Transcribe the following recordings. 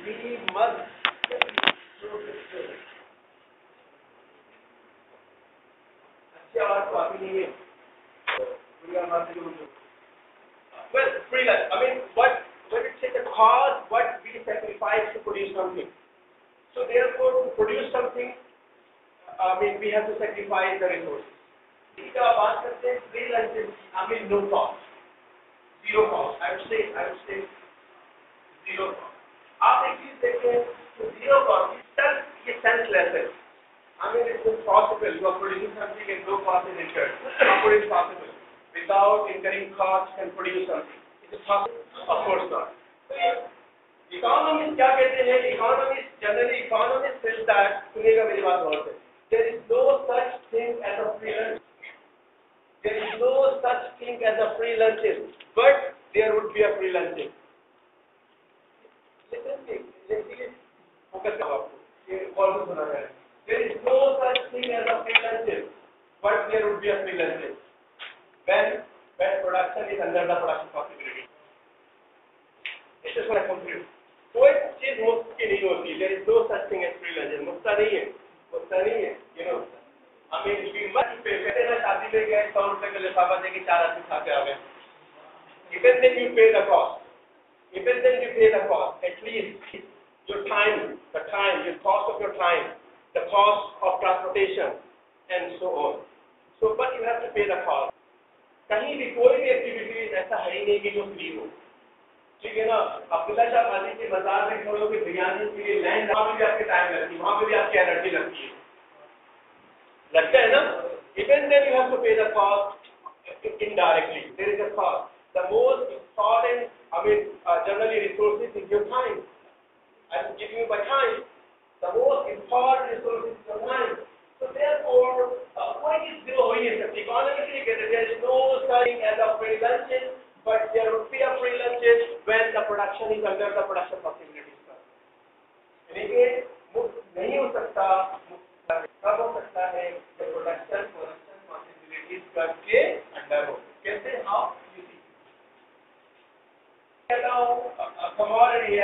we must well, freelance. I mean, when it says the cause, what we sacrifice to produce something. So therefore, to produce something, I mean, we have to sacrifice the resources. If you are freelance, I mean, no cost, zero cost. I would say zero cost. आप एक चीज देखें तो zero cost itself ये senseless है. I mean, it's impossible. You are producing something and no cost is incurred. How is it possible? Without incurring cost, can produce something. Is it possible? Of course not. Economists क्या कहते हैं? Economists generally says that सुनेगा मेरी बात गौर से. There is no such thing as a freelance. There is no such thing as a freelancing, but there would be a freelancing. Focus करो आपको. ये कॉल से सुना जाए. There is no such thing as a freelancing, but there would be a freelancing. When production is under the production possibility. This is what I conclude. कोई चीज मुफ्त की नहीं होती. There is no such thing as freelancing. मुफ्त नहीं है. You know. I mean, we must pay. कहते हैं शादी में गए 100 रुपए के लिफाफा दे के 4 आदमी खा के आ गए. Even then you pay the cost. At least your time, your cost of your time, the cost of transportation, and so on. So, but you have to pay the cost. कहीं भी कोई भी एक्टिविटीज ऐसा है ही नहीं कि जो free हो. ठीक है ना. अब्दुल्ला शाह गाजी के बाजार में खड़े होकर बिरयानी के लिए लैंड, वहाँ पे भी आपके टाइम लगती है, वहाँ पे भी आपकी एनर्जी लगती है. लगता है ना. Even then you have to pay the cost indirectly. There is a cost. The most important, generally resources is your time. I'm giving you my time. The most important resource is your time. So therefore, what is zero in economically? There is no such thing as a freelancing, but there would be a freelancing when the production is under the production possibilities. लेकिन मुफ्त नहीं हो सकता. कब हो सकता है जब production possibilities करके अंडर हो. कैसे? How you see? Now, commodity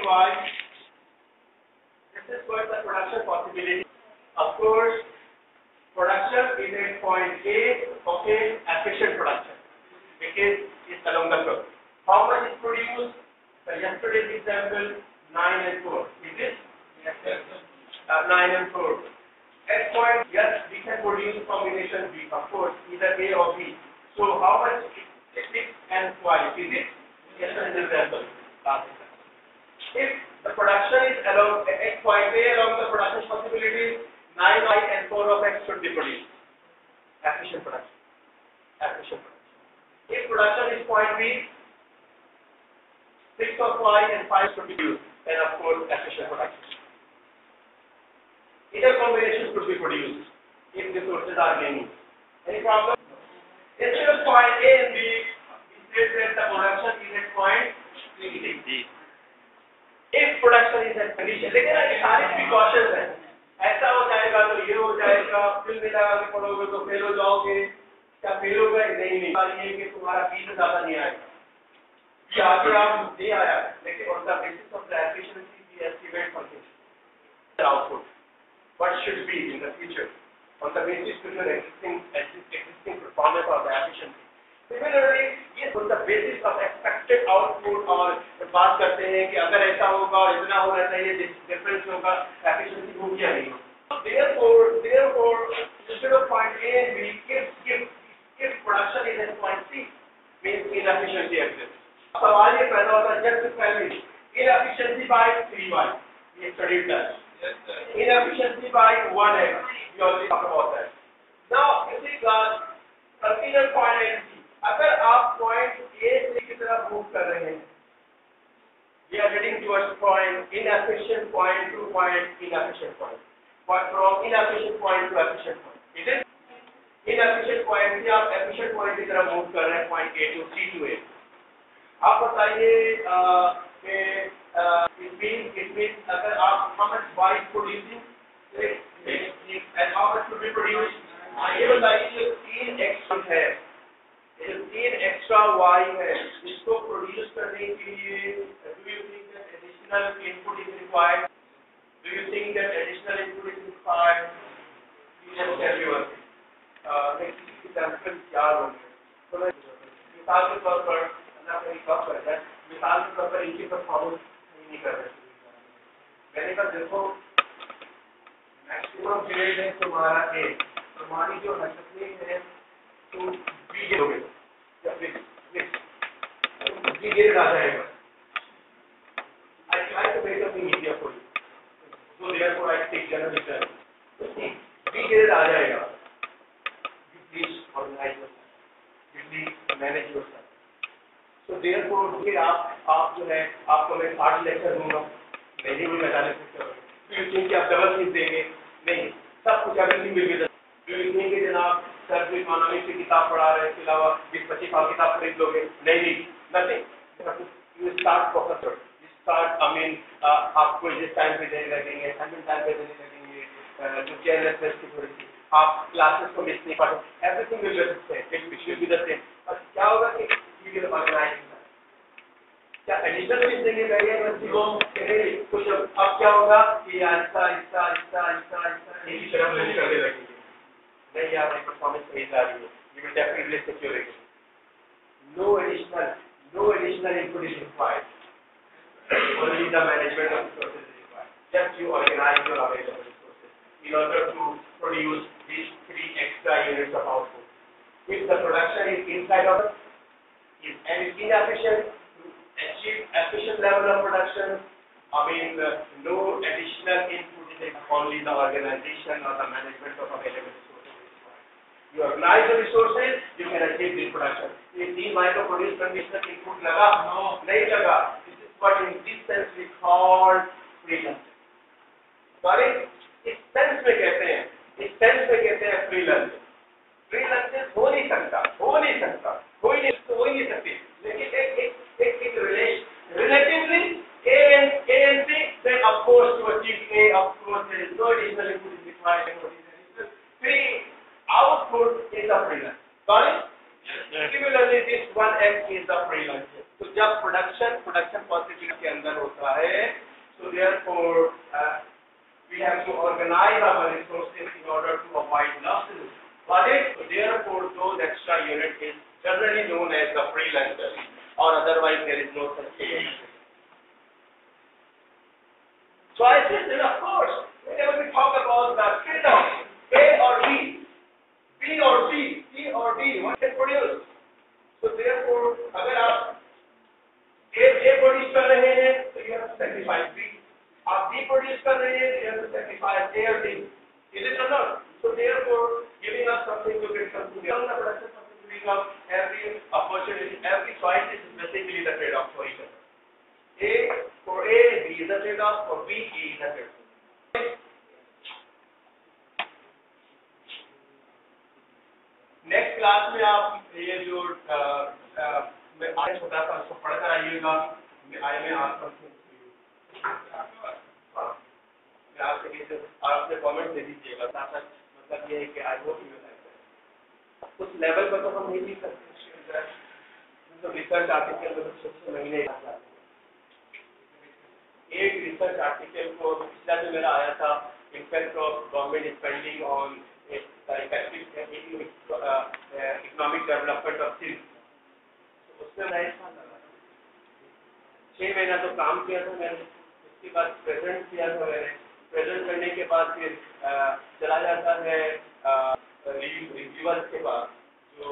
wise, this is what the production possibility. Of course, production is at point A, okay, efficient production, because it's along the curve. How much is produced? So yesterday's example, 9 and 4. Is it? Yes, 9 and 4. At point, yes, we can produce combination B, of course, either A or B. So how much? 6 and 12. Is it? Yes, an example. If the production is along X, Y, A along the production possibilities, 9Y and 4 of X should be produced. Efficient production. If production is point B, 6 of Y and 5 should be used, and of course efficient production. Either combination should be produced if the sources are many. Any problem? Instead of point A and B, we said that the production is at point C. If production is at condition, लेकिन ये सारी precautions हैं. ऐसा हो जाएगा तो ये हो जाएगा, फिर मिला के पढ़ोगे तो फेल हो जाओगे. क्या फेल होगा? नहीं. ये कि तुम्हारा फीस ज़्यादा नहीं आएगा. ये आगे आप नहीं आया, लेकिन on the basis of the efficiency we estimate something. The output. What should be in the future? On the basis of your existing performance of the efficiency. Similarly, yes, on the basis of expected output और बात करते हैं कि अगर ऐसा होगा और इतना होना चाहिए, डिफरेंस होगा, efficiency होगी या नहीं. So therefore, instead of point A and B, if production is at point C, means inefficiency exists. सवाल ये पैदा होता है just purely inefficiency by 3y. ये studied that. Inefficiency by 1x. We already talked about that. Now, you see class, consider point A and C. अगर आप point A से की तरफ मूव कर रहे हैं, we are heading towards point inefficient point to point inefficient point. From inefficient point to efficient point. Is it? Inefficient point से आप efficient point की तरफ मूव कर रहे हैं point A to C to A. आप बताइए it means अगर आप how much Y is producing and how much to be produced, ये बताइए 3x है. ये जो 3 एक्स्ट्रा वाई है इसको प्रोड्यूस करने के लिए do you think that additional input is required? Do you think that additional input is required? You just tell me one thing. Next example क्या होंगे? तो मिसाल के तौर पर अल्लाह कहीं कब कर जाए, मिसाल के तौर पर इनकी परफॉर्मेंस नहीं कर रहे। मैंने कहा देखो मैक्सिमम ग्रेड है तुम्हारा ए, तुम्हारी जो हरकतें हैं तो बी ग्रेड हो गए या फिर बी ग्रेड आ जाएगा। I try to make something easier for you. So therefore I take general term. B grade आ जाएगा। You please organize yourself. You please manage yourself. So therefore फिर आप जो है आपको मैं 8 लेक्चर दूंगा, नहीं भी बताने से फिर क्योंकि आप डबल फीस देंगे नहीं, सब कुछ everything will be the same कि जनाब सर जो इकोनॉमिक्स की किताब पढ़ा रहे हैं इसके अलावा 20-25 साल किताब खरीद लोगे, नहीं nothing. You start focus, you start I mean आपको जिस टाइम पे देने लगेंगे सेकंड टाइम पे देने लगेंगे जो केयरलेसनेस की थोड़ी सी आप क्लासेस को मिस नहीं पढ़ो, everything will be the same. और क्या होगा कि यू विल ऑर्गेनाइज क्या एडिशनल फीस देंगे पहले बच्ची को कुछ, अब क्या होगा कि आहिस्ता आहिस्ता आहिस्ता आहिस्ता आहिस्ता एक ही तरफ नहीं करने लगेंगे, नहीं यार ये परफॉर्मेंस सही जा रही है, you will definitely secure it. No additional input is required, only the management of resources is required. Just you organize your available resources in order to produce these 3 extra units of output. If the production is inside of and is inefficient, achieve efficient level of production, I mean no additional input is only the organization or the management of available resources is required. You organize the resources, you can achieve this production. ये 3 micro produce conditioner input लगा? No, नहीं लगा। This is what in this sense we call freelance. Sorry, इस sense में कहते हैं freelance. Freelance हो नहीं सकता, हो नहीं सकती, लेकिन एक relatively A and C, then of course to achieve A, of course there is no additional input is required, and additional free output is the freelance. Sorry? Yes. Similarly, this 1x is the freelance. तो जब production quantity के अंदर होता है, so therefore we have to organize our resources in order to avoid losses. Got it? So therefore those extra unit is generally known as the freelancer, or otherwise there is no such thing. So I said that of course, whenever we talk about the trade-off, A or B, B or C, C or D, what can produce? So therefore, अगर आप A produce कर रहे हैं, तो you have to sacrifice B. आप B produce कर रहे हैं, you have to sacrifice A or D. Is it or not? So therefore, giving us something to get something, production something to become every opportunity, every choice is basically the trade-off for each other. For A, B is the trade-off, for B, E is the trade-off. Next class में आप ये जो मैं आज छोटा सा उसको पढ़कर आइएगा, आई में आपसे आपने कमेंट दे दीजिएगा, मतलब ये है कि आई होप यू लाइक उस लेवल पर तो हम नहीं लिख सकते, तो रिसर्च आर्टिकल में 6 महीने एक रिसर्च आर्टिकल को पिछला जो मेरा आया था, impact of government spending on economic development of silk, उसमें मैं 6 महीना तो काम किया था मैंने, उसके बाद प्रेजेंट किया था मैंने, प्रेजेंट करने के बाद फिर चला जाता है रिव्यूअर्स के पास जो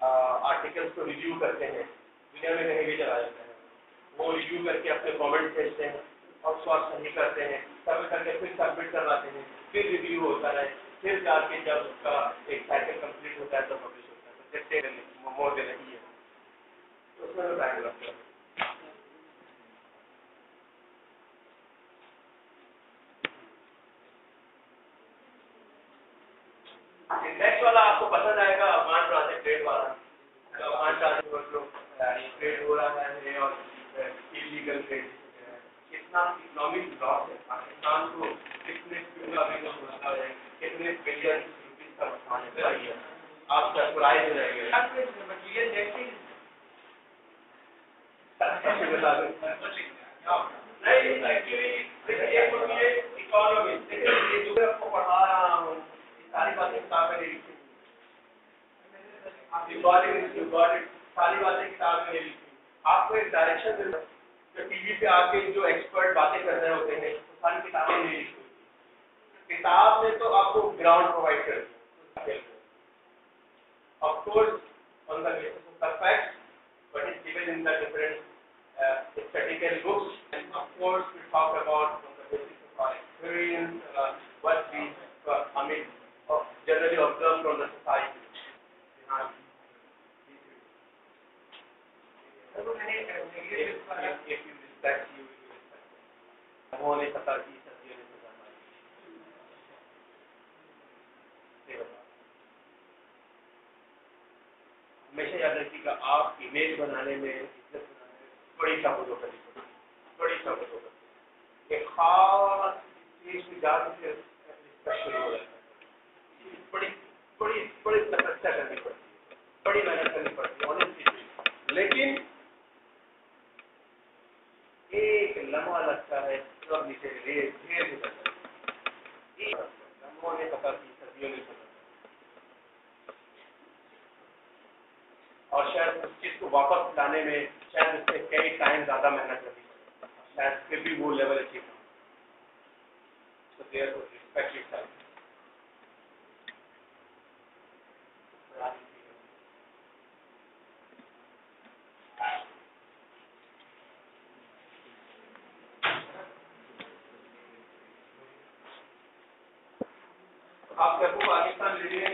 आर्टिकल्स को रिव्यू करते हैं, दुनिया में कहीं भी चला जाता है, वो रिव्यू करके अपने कमेंट भेजते हैं और उसको आप सही करते हैं, सब करके फिर सबमिट करवाते हैं, फिर रिव्यू होता है, फिर जाके जब उसका एक साइकिल कंप्लीट होता है तो पब्लिश होता है, तो देखते मोर देन नहीं है, तो उसमें तो टाइम लगता है। नेक्स्ट वाला आपको पसंद आएगा, अफगान ट्रांजिट ट्रेड वाला, अफगान ट्रांजिट ट्रेड हो रहा है और इलीगल ट्रेड, कितना इकोनॉमिक लॉस है पाकिस्तान को, कितने बिलियन रुपीस का नुकसान है। आप सरप्राइज हो जाएंगे। नहीं एक्चुअली देखिए एक होती है इकोनॉमी, देखिए ये जो मैं आपको पढ़ा रहा हूँ सारी बातें किताब में लिखी, सारी बातें किताब में लिखी। आपको एक डायरेक्शन मिल रहा है, टीवी पे आके जो एक्सपर्ट बातें कर रहे होते हैं सारी किताबें नहीं लिखी। किताब ने तो आपको ग्राउंड प्रोवाइड कर दिया, of course on the basis of the facts, but it's given in the different statistical books, and of course we talk about on the basis of our experience, what we generally observe from the society. If you respect, you will be respected. उन्होंने पता की सदियों ने सजा पाई। हमेशा याद रखिएगा, आप इमेज बनाने में, इज्जत बनाने में बड़ी शब्दों करनी पड़ती, बड़ी शब्दों करती, एक खास चीज की जान से शुरू हो जाता है। बड़ी बड़ी बड़ी तपस्या करनी पड़ती है, बड़ी मेहनत करनी पड़ती है ऑनेस्टली, लेकिन एक लम्हा लगता है सब नीचे ढेर हो जाता है। लम्हों ने पता की सदियों ने पता, और शायद उस चीज को वापस लाने में शायद उससे कई टाइम ज्यादा मेहनत करनी पड़े, शायद फिर भी वो लेवल अचीव हो। So therefore respect yourself. आप जब पाकिस्तान ले लिए,